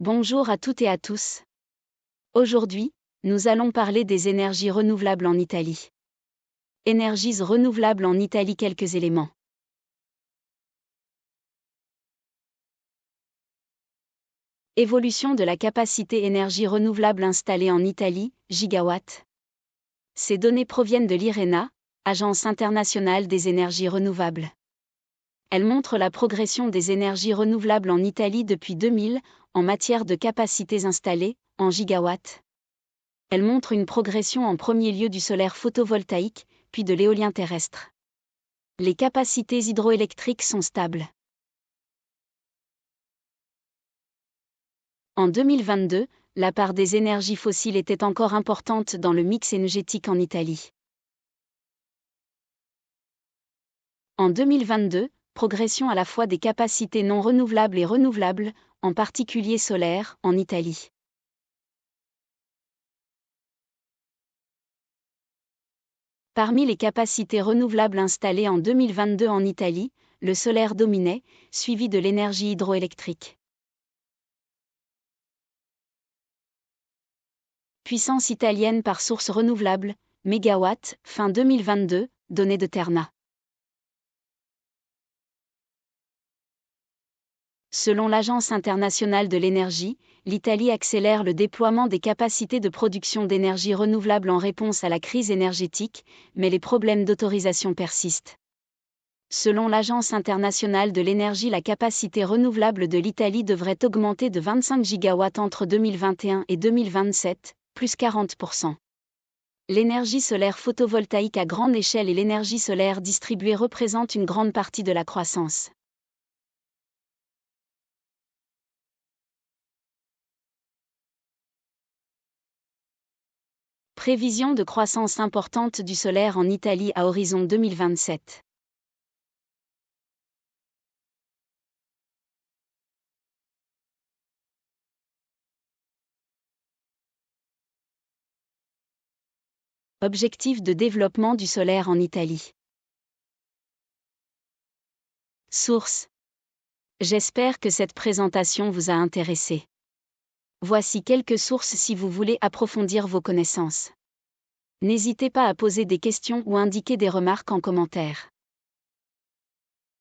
Bonjour à toutes et à tous. Aujourd'hui, nous allons parler des énergies renouvelables en Italie. Énergies renouvelables en Italie, quelques éléments. Évolution de la capacité énergie renouvelable installée en Italie, gigawatts. Ces données proviennent de l'IRENA, Agence internationale des énergies renouvelables. Elles montrent la progression des énergies renouvelables en Italie depuis 2000, en matière de capacités installées, en gigawatts. Elles montrent une progression en premier lieu du solaire photovoltaïque, puis de l'éolien terrestre. Les capacités hydroélectriques sont stables. En 2022, la part des énergies fossiles était encore importante dans le mix énergétique en Italie. En 2022, progression à la fois des capacités non renouvelables et renouvelables, en particulier solaires, en Italie. Parmi les capacités renouvelables installées en 2022 en Italie, le solaire dominait, suivi de l'énergie hydroélectrique. Puissance italienne par source renouvelable, mégawatts, fin 2022, données de Terna. Selon l'Agence internationale de l'énergie, l'Italie accélère le déploiement des capacités de production d'énergie renouvelable en réponse à la crise énergétique, mais les problèmes d'autorisation persistent. Selon l'Agence internationale de l'énergie, la capacité renouvelable de l'Italie devrait augmenter de 25 gigawatts entre 2021 et 2027, plus 40%. L'énergie solaire photovoltaïque à grande échelle et l'énergie solaire distribuée représentent une grande partie de la croissance. Prévision de croissance importante du solaire en Italie à horizon 2027. Objectif de développement du solaire en Italie. Source. J'espère que cette présentation vous a intéressé. Voici quelques sources si vous voulez approfondir vos connaissances. N'hésitez pas à poser des questions ou indiquer des remarques en commentaire.